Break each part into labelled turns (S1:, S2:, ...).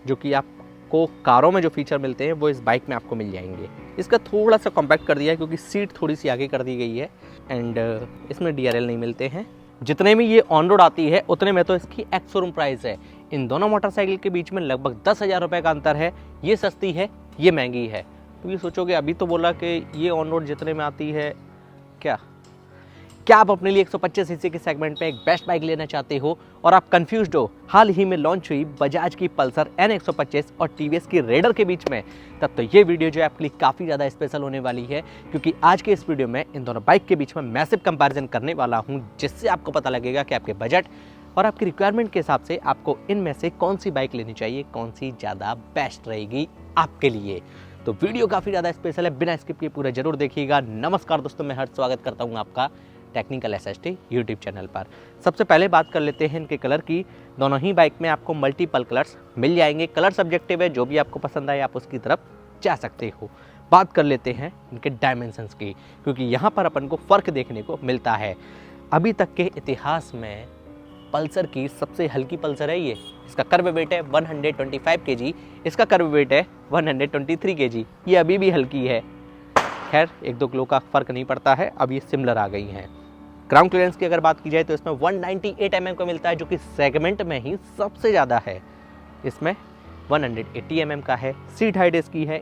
S1: जो कि आपको कारों में जो फीचर मिलते हैं वो इस बाइक में आपको मिल जाएंगे। इसका थोड़ा सा कॉम्पैक्ट कर दिया है क्योंकि सीट थोड़ी सी आगे कर दी गई है एंड इसमें DRL नहीं मिलते हैं। जितने में ये ऑन रोड आती है उतने में तो इसकी एक्स शोरूम प्राइस है। इन दोनों मोटरसाइकिल के बीच में लगभग 10,000 रुपये का अंतर है। ये सस्ती है, ये महंगी है। तो ये सोचोगे अभी तो बोला कि ये ऑन रोड जितने में आती है, क्या आप अपने लिए 125 सीसी के सेगमेंट में एक बेस्ट बाइक लेना चाहते हो और आप कंफ्यूज्ड हो हाल ही में लॉन्च हुई बजाज की पल्सर N125 और TVS की रेडर के बीच में, तब तो ये वीडियो जो है आपके लिए काफ़ी ज़्यादा स्पेशल होने वाली है, क्योंकि आज के इस वीडियो में इन दोनों बाइक के बीच में मैसिव कंपैरिजन करने वाला हूँ, जिससे आपको पता लगेगा कि आपके बजट और आपकी रिक्वायरमेंट के हिसाब से आपको इनमें से कौन सी बाइक लेनी चाहिए, कौन सी ज़्यादा बेस्ट रहेगी आपके लिए। तो वीडियो काफ़ी ज़्यादा स्पेशल है, बिना स्किप किए पूरा जरूर देखिएगा। नमस्कार दोस्तों, मैं हर्ष स्वागत करता हूँ आपका टेक्निकल SST यूट्यूब चैनल पर। सबसे पहले बात कर लेते हैं इनके कलर की। दोनों ही बाइक में आपको मल्टीपल कलर्स मिल जाएंगे। कलर सब्जेक्टिव है, जो भी आपको पसंद आए आप उसकी तरफ जा सकते हो। बात कर लेते हैं इनके डायमेंशंस की, क्योंकि यहाँ पर अपन को फ़र्क देखने को मिलता है। अभी तक के इतिहास में पल्सर की सबसे हल्की पल्सर है ये। इसका कर्व वेट है 125 kg, इसका कर्व वेट है 123 kg। ये अभी भी हल्की है। खैर 1-2 किलो का फ़र्क नहीं पड़ता है, अब ये सिमिलर आ गई हैं। ग्राउंड क्लियरेंस की अगर बात की जाए तो इसमें 198 mm का मिलता है, जो कि सेगमेंट में ही सबसे ज़्यादा है। इसमें 180 mm का है। सीट हाइट इसकी है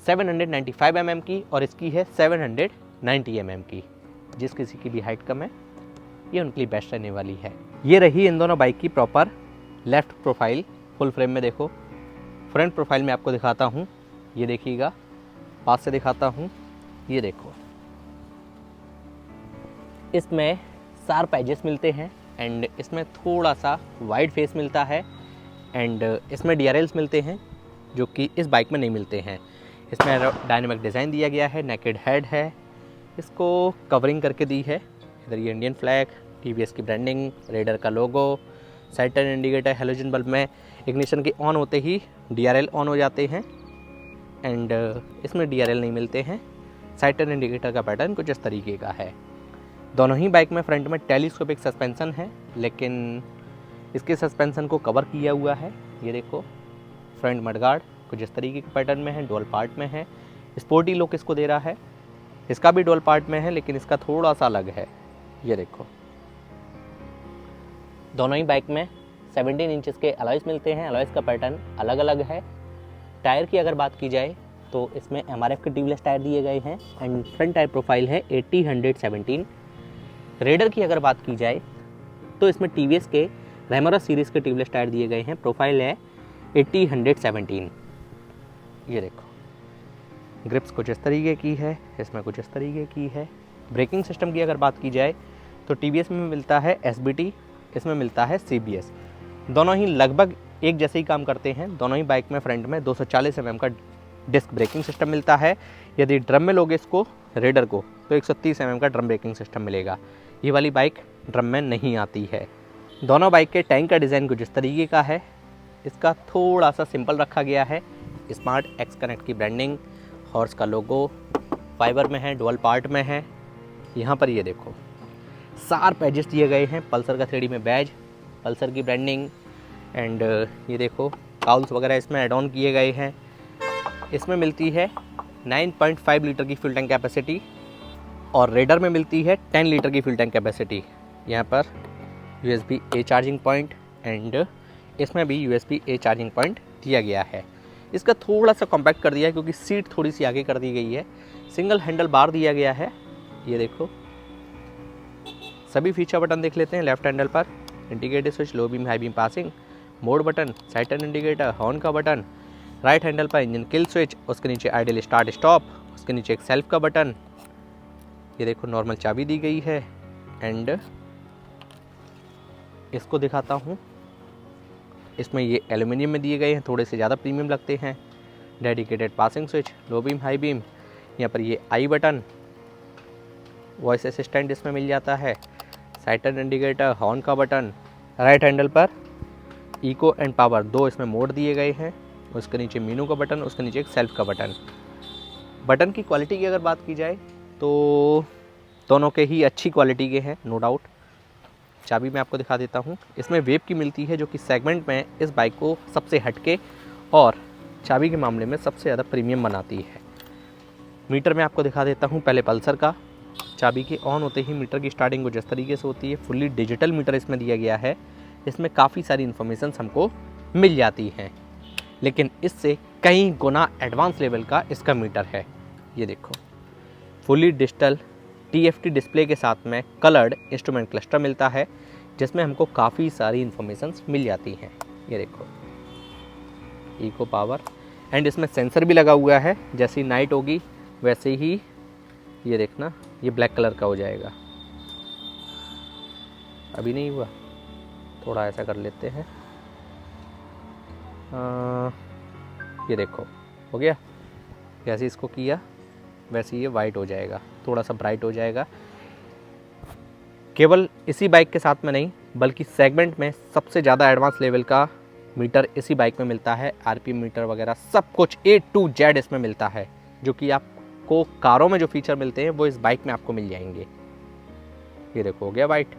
S1: 795 mm की और इसकी है 790 mm की। जिस किसी की भी हाइट कम है ये उनके लिए बेस्ट रहने वाली है। ये रही इन दोनों बाइक की proper left profile. Full frame में देखो, फ्रंट प्रोफाइल में आपको दिखाता हूँ, ये देखिएगा, पास से दिखाता हूँ, ये देखो। इसमें शार्प एजेस मिलते हैं एंड इसमें थोड़ा सा वाइड फेस मिलता है एंड इसमें DRLs मिलते हैं, जो कि इस बाइक में नहीं मिलते हैं। इसमें डायनामिक डिज़ाइन दिया गया है, नेकेड हेड है, इसको कवरिंग करके दी है। इधर ये इंडियन फ्लैग, TVS की ब्रांडिंग, रेडर का logo, side turn indicator, halogen bulb में इग्निशन के ऑन होते ही DRL ऑन हो जाते हैं एंड इसमें DRL नहीं मिलते हैं। साइड टर्न इंडिकेटर का पैटर्न कुछ इस तरीके का है। दोनों ही बाइक में फ्रंट में टेलीस्कोपिक सस्पेंशन है, लेकिन इसके सस्पेंशन को कवर किया हुआ है। ये देखो, फ्रंट मडगार्ड कुछ इस तरीके के पैटर्न में है, डुअल पार्ट में है। स्पोर्टी लुक इसको दे रहा है। इसका भी डुअल पार्ट में है, लेकिन इसका थोड़ा सा अलग है। ये देखो, दोनों ही बाइक में 17 इंचेस के अलॉयस मिलते हैं। अलॉयस का पैटर्न अलग अलग है। टायर की अगर बात की जाए तो इसमें MRF के ट्यूबलेस टायर दिए गए हैं एंड फ्रंट टायर प्रोफाइल है 80-117। रेडर की अगर बात की जाए तो इसमें TVS के रेमोरा सीरीज़ के ट्यूबलेस टायर दिए गए हैं। प्रोफाइल है 80-117। ये देखो, ग्रिप्स कुछ इस तरीके की है, इसमें कुछ इस तरीके की है। ब्रेकिंग सिस्टम की अगर बात की जाए तो TVS में मिलता है SBT, इसमें मिलता है CBS। दोनों ही लगभग एक जैसे ही काम करते हैं। दोनों ही बाइक में फ्रंट में 240 mm का डिस्क ब्रेकिंग सिस्टम मिलता है। यदि ड्रम में लोगे इसको, रेडर को, तो 130 mm का ड्रम ब्रेकिंग सिस्टम मिलेगा। ये वाली बाइक ड्रम में नहीं आती है। दोनों बाइक के टैंक का डिज़ाइन कुछ इस तरीके का है। इसका थोड़ा सा सिंपल रखा गया है। स्मार्ट X कनेक्ट की ब्रांडिंग, हॉर्स का लोगो फाइबर में है, डुअल पार्ट में है। यहाँ पर ये देखो, शार्प एजेस दिए गए हैं। पल्सर का 3D में बैज, पल्सर की ब्रांडिंग एंड ये देखो, काउल्स वगैरह इसमें एड ऑन किए गए हैं। इसमें मिलती है 9.5 लीटर की फ्यूल टैंक कैपेसिटी और रेडर में मिलती है 10 लीटर की फ्यूल टैंक कैपेसिटी। यहाँ पर USB-A चार्जिंग पॉइंट एंड इसमें भी USB-A चार्जिंग पॉइंट दिया गया है। इसका थोड़ा सा कॉम्पैक्ट कर दिया है क्योंकि सीट थोड़ी सी आगे कर दी गई है। सिंगल हैंडल बार दिया गया है। ये देखो, सभी फीचर बटन देख लेते हैं। लेफ्ट हैंडल पर indicator switch, low beam, high beam passing, mode button, side turn indicator, horn का बटन। राइट हैंडल पर इंजन किल स्विच, उसके नीचे आइडल स्टार्ट स्टॉप, उसके नीचे एक सेल्फ का बटन। ये देखो, नॉर्मल चाबी दी गई है एंड इसको दिखाता हूँ। इसमें ये एल्युमिनियम में दिए गए हैं, थोड़े से ज़्यादा प्रीमियम लगते हैं। Dedicated passing switch, low beam, high beam. यहाँ पर ये आई बटन, वॉइस असिस्टेंट इसमें मिल जाता है। साइड टर्न इंडिकेटर, हॉर्न का बटन। राइट हैंडल पर इको एंड पावर, दो इसमें मोड दिए गए हैं। उसके नीचे मीनू का बटन, उसके नीचे एक सेल्फ का बटन। बटन की क्वालिटी की अगर बात की जाए तो दोनों के ही अच्छी क्वालिटी के हैं, नो डाउट। चाबी मैं आपको दिखा देता हूँ। इसमें वेब की मिलती है जो कि सेगमेंट में इस बाइक को सबसे हटके और चाबी के मामले में सबसे ज़्यादा प्रीमियम बनाती है। मीटर मैं आपको दिखा देता हूँ पहले पल्सर का। चाबी के ऑन होते ही मीटर की स्टार्टिंग कुछ इस तरीके से होती है। फुल्ली डिजिटल मीटर इसमें दिया गया है। इसमें काफ़ी सारी इन्फॉर्मेशन हमको मिल जाती हैं, लेकिन इससे कई गुना एडवांस लेवल का इसका मीटर है। ये देखो, फुली डिजिटल TFT डिस्प्ले के साथ में कलर्ड इंस्ट्रूमेंट क्लस्टर मिलता है, जिसमें हमको काफ़ी सारी इन्फॉर्मेशन मिल जाती हैं। ये देखो, इको पावर, एंड इसमें सेंसर भी लगा हुआ है। जैसे ही नाइट होगी वैसे ही ये देखना, ये ब्लैक कलर का हो जाएगा। अभी नहीं हुआ, थोड़ा ऐसा कर लेते हैं। ये देखो, हो गया। जैसे इसको किया वैसे ये वाइट हो जाएगा, थोड़ा सा ब्राइट हो जाएगा। केवल इसी बाइक के साथ में नहीं, बल्कि सेगमेंट में सबसे ज़्यादा एडवांस लेवल का मीटर इसी बाइक में मिलता है। RPM मीटर वगैरह सब कुछ A to Z इसमें मिलता है, जो कि आपको कारों में जो फीचर मिलते हैं वो इस बाइक में आपको मिल जाएंगे। ये देखो, हो गया वाइट।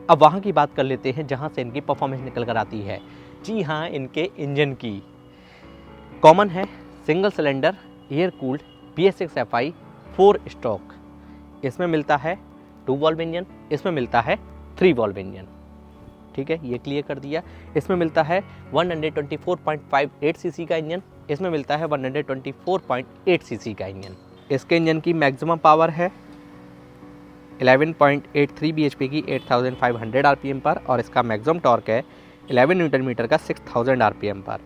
S1: अब वहाँ की बात कर लेते हैं जहाँ से इनकी परफॉर्मेंस निकल कर आती है। जी हाँ, इनके इंजन की कॉमन है single cylinder air cooled BS6 FI 4 stroke. इसमें मिलता है 2 वॉल्व इंजन, इसमें मिलता है 3 वॉल्व इंजन। ठीक है, ये क्लियर कर दिया। इसमें मिलता है 124.58 सीसी का इंजन, इसमें मिलता है 124.8 सीसी का इंजन। इसके इंजन की मैक्सिमम पावर है 11.83 bhp की 8500 RPM पर, और इसका मैक्सिमम टॉर्क है 11 न्यूटन मीटर का 6000 RPM पर।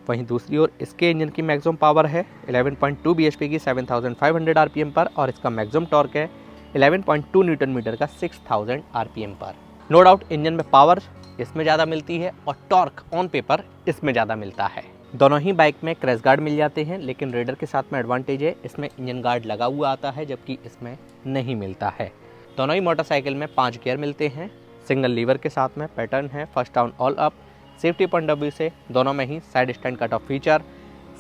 S1: वहीं दूसरी ओर इसके इंजन की मैक्सिमम पावर है 11.2 bhp की 7500 RPM पर, और इसका मैक्सिमम टॉर्क है 11.2 न्यूटन मीटर का 6000 RPM पर। नो डाउट इंजन में पावर इसमें ज़्यादा मिलती है और टॉर्क ऑन पेपर इसमें ज़्यादा मिलता है। दोनों ही बाइक में क्रैश गार्ड मिल जाते हैं, लेकिन रेडर के साथ में एडवांटेज है इसमें इंजन गार्ड लगा हुआ आता है, जबकि इसमें नहीं मिलता है। दोनों ही मोटरसाइकिल में 5 गियर मिलते हैं, सिंगल लीवर के साथ में पैटर्न है first down all up. Safety point of view से दोनों में ही side stand cut off feature,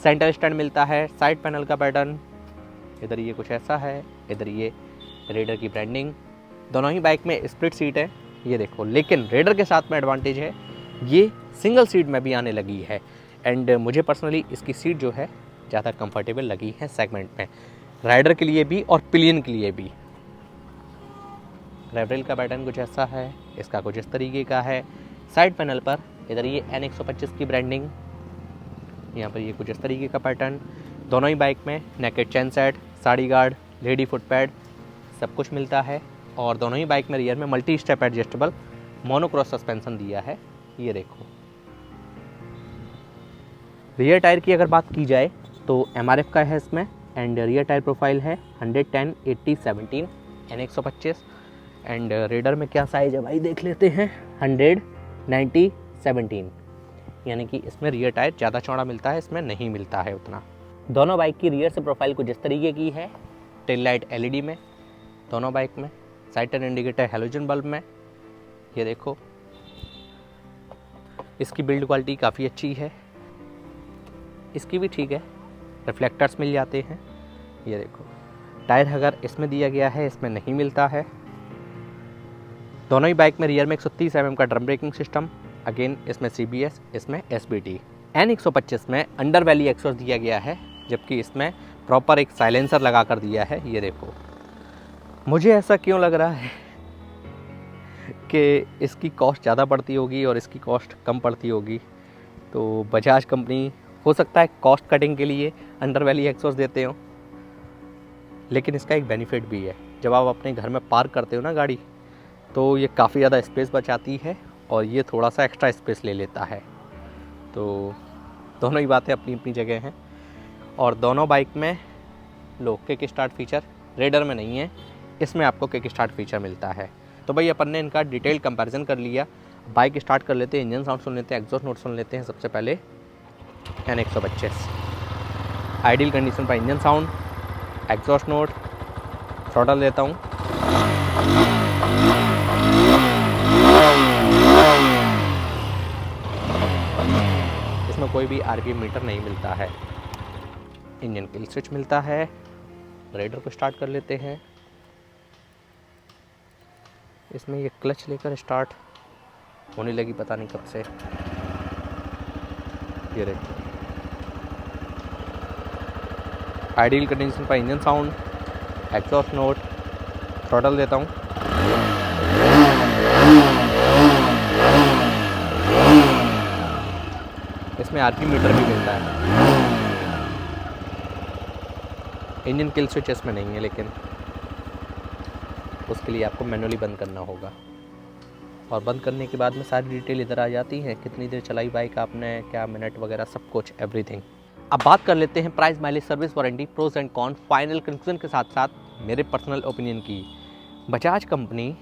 S1: centre stand मिलता है, साइड पैनल का पैटर्न इधर ये कुछ ऐसा है, इधर ये रेडर की ब्रांडिंग। दोनों ही बाइक में स्प्लिट सीट है, ये देखो। लेकिन रेडर के साथ में एडवांटेज है ये सिंगल सीट में भी आने लगी है, एंड मुझे पर्सनली इसकी सीट जो है ज़्यादा कंफर्टेबल लगी है सेगमेंट में, राइडर के लिए भी और पिलियन के लिए भी। रेवरेल का पैटर्न कुछ ऐसा है, इसका कुछ इस तरीके का है। साइड पैनल पर इधर ये N125 की ब्रांडिंग, यहाँ पर ये कुछ इस तरीके का पैटर्न। दोनों ही बाइक में naked chain set, sari guard, lady foot pad सब कुछ मिलता है, और दोनों ही बाइक में रियर में multi step adjustable monocross suspension दिया है। ये देखो, रियर टायर की अगर बात की जाए तो MRF का है इसमें, एंड रियर टायर प्रोफाइल है 110 80 17 N125, एंड रेडर में क्या साइज है भाई देख लेते हैं, 100 90 17, यानी कि इसमें रियर टायर ज़्यादा चौड़ा मिलता है, इसमें नहीं मिलता है उतना। दोनों बाइक की रियर से प्रोफाइल कुछ इस तरीके की है, टेल लाइट LED में दोनों बाइक में, side turn indicator halogen bulb में। ये देखो, इसकी बिल्ड क्वालिटी काफ़ी अच्छी है, इसकी भी ठीक है, रिफ्लेक्टर्स मिल जाते हैं। ये देखो, टायर अगर इसमें दिया गया है इसमें नहीं मिलता है। दोनों ही बाइक में रियर में 130 mm का ड्रम ब्रेकिंग सिस्टम, अगेन इसमें CBS, इसमें SBT। N125 में अंडर वैली एग्जॉस्ट दिया गया है, जबकि इसमें प्रॉपर एक साइलेंसर लगा कर दिया है। ये देखो, मुझे ऐसा क्यों लग रहा है कि इसकी कॉस्ट ज़्यादा पड़ती होगी और इसकी कॉस्ट कम पड़ती होगी, तो बजाज कंपनी हो सकता है कॉस्ट कटिंग के लिए अंडर वैली एग्जॉस्ट देते हो, लेकिन इसका एक बेनिफिट भी है। जब आप अपने घर में पार्क करते हो ना गाड़ी, तो ये काफ़ी ज़्यादा स्पेस बचाती है और ये थोड़ा सा एक्स्ट्रा स्पेस ले लेता है। तो दोनों ही बातें अपनी अपनी जगह हैं, और दोनों बाइक में low kick start feature raider में नहीं है, इसमें आपको किक स्टार्ट फीचर मिलता है। तो भाई अपन ने इनका डिटेल कंपैरिजन कर लिया। बाइक स्टार्ट कर लेते हैं, इंजन साउंड सुन लेते हैं, एग्जॉस्ट नोट सुन लेते हैं। सबसे पहले N125 आइडियल कंडीशन पर engine sound, exhaust note, throttle देता हूँ। इसमें कोई भी RPM मीटर नहीं मिलता है। इंजन किल स्विच मिलता है। रेडर को स्टार्ट कर लेते हैं। इसमें ये क्लच लेकर स्टार्ट होने लगी, पता नहीं कब से। ये देखो आइडियल कंडीशन पर engine sound, exhaust note, throttle देता हूँ। इसमें आरपी मीटर भी मिलता है। इंजन किल स्विच इसमें नहीं है, लेकिन उसके लिए आपको मैनुअली बंद करना होगा। और बंद करने के बाद में सारी डिटेल इधर आ जाती है, कितनी देर चलाई बाइक आपने, क्या मिनट वगैरह, सब कुछ एवरीथिंग। अब बात कर लेते हैं price, mileage, service warranty, pros and cons, final conclusion के साथ साथ मेरे पर्सनल ओपिनियन की। बजाज कंपनी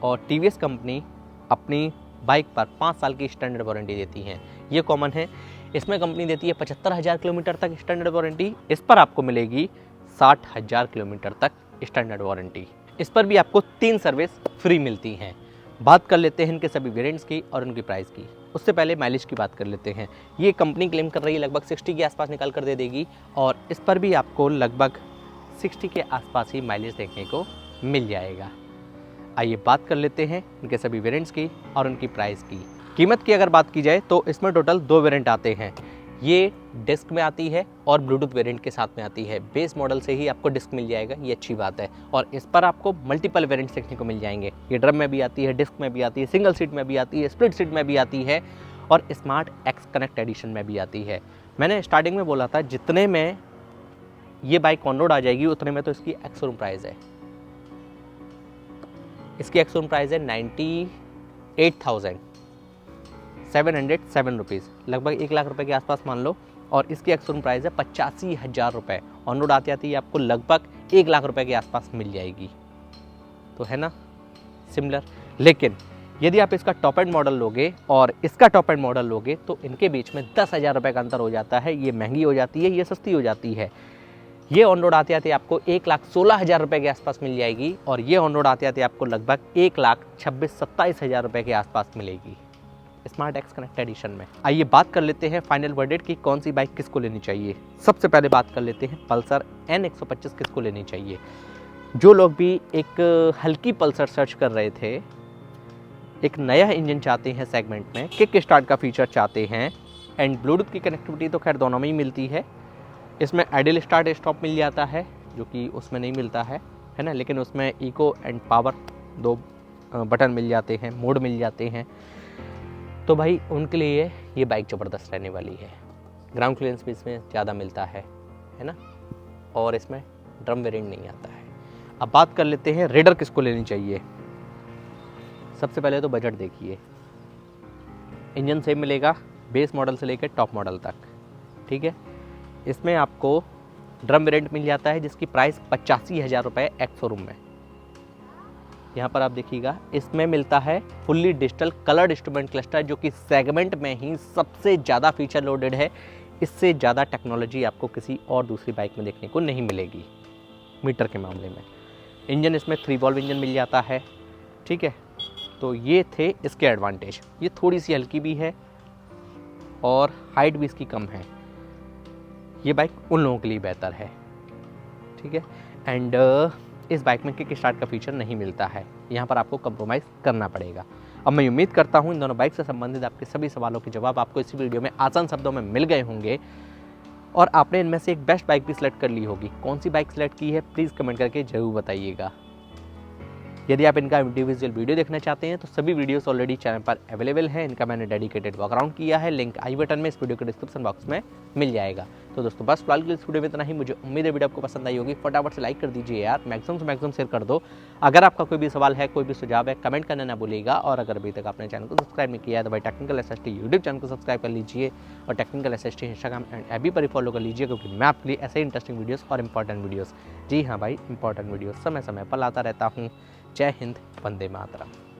S1: और टीवीएस कंपनी अपनी बाइक पर 5 साल की स्टैंडर्ड वारंटी देती हैं, ये कॉमन है। इसमें कंपनी देती है 75,000 किलोमीटर तक स्टैंडर्ड वारंटी, इस पर आपको मिलेगी 60,000 किलोमीटर तक स्टैंडर्ड वारंटी। इस पर भी आपको 3 सर्विस फ्री मिलती हैं। बात कर लेते हैं इनके सभी वेरिएंट्स की और उनकी प्राइस की। उससे पहले माइलेज की बात कर लेते हैं। ये कंपनी क्लेम कर रही है लगभग 60 के आसपास निकाल कर दे देगी, और इस पर भी आपको लगभग 60 के आसपास ही माइलेज देखने को मिल जाएगा। आइए बात कर लेते हैं इनके सभी वेरिएंट्स की और उनकी प्राइस की। कीमत की अगर बात की जाए तो इसमें टोटल 2 वेरिएंट आते हैं। ये डिस्क में आती है और ब्लूटूथ वेरिएंट के साथ में आती है। बेस मॉडल से ही आपको डिस्क मिल जाएगा, ये अच्छी बात है। और इस पर आपको मल्टीपल वेरिएंट्स देखने को मिल जाएंगे। ये ड्रम में भी आती है, डिस्क में भी आती है, सिंगल सीट में भी आती है, स्प्लिट सीट में भी आती है, और स्मार्ट एक्स कनेक्ट एडिशन में भी आती है। मैंने स्टार्टिंग में बोला था जितने में ये बाइक ऑन रोड आ जाएगी उतने में तो इसकी एक्स शोरूम प्राइस है। इसकी एक्स शोरूम प्राइस है 98,707 रुपीज़, लगभग 1 लाख रुपए के आसपास मान लो। और इसकी एक्स शोरूम प्राइस है 85,000 रुपये। ऑन रोड आती आती आपको लगभग 1 लाख रुपए के आसपास मिल जाएगी। तो है ना सिमिलर। लेकिन यदि आप इसका टॉप एंड मॉडल लोगे और इसका टॉप एंड मॉडल लोगे तो इनके बीच में 10,000 रुपये का अंतर हो जाता है। ये महंगी हो जाती है, ये सस्ती हो जाती है। ये ऑन रोड आते आते आपको 1,16,000 रुपये के आसपास मिल जाएगी, और ये ऑन रोड आते आते आपको लगभग 1,26,000-27,000 रुपये के आसपास मिलेगी स्मार्ट एक्स कनेक्ट एडिशन में। आइए बात कर लेते हैं फाइनल वर्डिक्ट की कौन सी बाइक किसको लेनी चाहिए। सबसे पहले बात कर लेते हैं पल्सर N125 किसको लेनी चाहिए। जो लोग भी एक हल्की पल्सर सर्च कर रहे थे, एक नया इंजन चाहते हैं सेगमेंट में, किक स्टार्ट का फीचर चाहते हैं, एंड ब्लूटूथ की कनेक्टिविटी तो खैर दोनों में ही मिलती है। इसमें आइडियल स्टार्ट स्टॉप मिल जाता है जो कि उसमें नहीं मिलता है ना। लेकिन उसमें इको एंड पावर 2 बटन मिल जाते हैं, मोड मिल जाते हैं। तो भाई उनके लिए ये बाइक ज़बरदस्त रहने वाली है। ग्राउंड क्लियरेंस भी इसमें ज़्यादा मिलता है ना। और इसमें ड्रम वेरिएंट नहीं आता है। अब बात कर लेते हैं रेडर किसको लेनी चाहिए। सबसे पहले तो बजट देखिए, इंजन सेम मिलेगा बेस मॉडल से लेकर टॉप मॉडल तक, ठीक है। इसमें आपको ड्रम वेरिएंट मिल जाता है जिसकी प्राइस 85,000 रुपये एक्स शोरूम में। यहाँ पर आप देखिएगा, इसमें मिलता है fully digital coloured instrument cluster जो कि सेगमेंट में ही सबसे ज़्यादा फीचर लोडेड है। इससे ज़्यादा टेक्नोलॉजी आपको किसी और दूसरी बाइक में देखने को नहीं मिलेगी मीटर के मामले में। इंजन इसमें 3 वॉल्व इंजन मिल जाता है, ठीक है। तो ये थे इसके एडवांटेज। ये थोड़ी सी हल्की भी है और हाइट भी इसकी कम है। ये बाइक उन लोगों के लिए बेहतर है, ठीक है। एंड इस बाइक में किक स्टार्ट का फीचर नहीं मिलता है, यहाँ पर आपको कंप्रोमाइज़ करना पड़ेगा। अब मैं उम्मीद करता हूँ इन दोनों बाइक से संबंधित आपके सभी सवालों के जवाब आपको इस वीडियो में आसान शब्दों में मिल गए होंगे, और आपने इनमें से एक बेस्ट बाइक भी सिलेक्ट कर ली होगी। कौन सी बाइक सिलेक्ट की है प्लीज़ कमेंट करके ज़रूर बताइएगा। यदि आप इनका इंडिविजुअल वीडियो देखना चाहते हैं तो सभी वीडियोस ऑलरेडी चैनल पर अवेलेबल हैं। इनका मैंने डेडिकेटेड वॉकअराउंड किया है, लिंक आई बटन में, इस वीडियो के डिस्क्रिप्शन बॉक्स में मिल जाएगा। तो दोस्तों बस फिलहाल के लिए इस वीडियो में इतना ही। मुझे उम्मीद है वीडियो आपको पसंद आई होगी। फटाफट से लाइक कर दीजिए यार, मैक्सिमम से मैक्सिमम शेयर कर दो। अगर आपका कोई भी सवाल है, कोई भी सुझाव है, कमेंट करना ना भूलिएगा। और अगर अभी तक आपने चैनल को सब्सक्राइब नहीं किया है तो भाई टेक्निकल एसएसटी यूट्यूब चैनल को सब्सक्राइब कर लीजिए, और technical SST Instagram and FB पर फॉलो कर लीजिए, क्योंकि मैं आपके लिए ऐसे इंटरेस्टिंग वीडियोस और इंपॉर्टेंट वीडियोस, जी हाँ भाई इंपॉर्टेंट वीडियोस समय समय पर लाता रहता हूँ। जय हिंद, वंदे मातरम।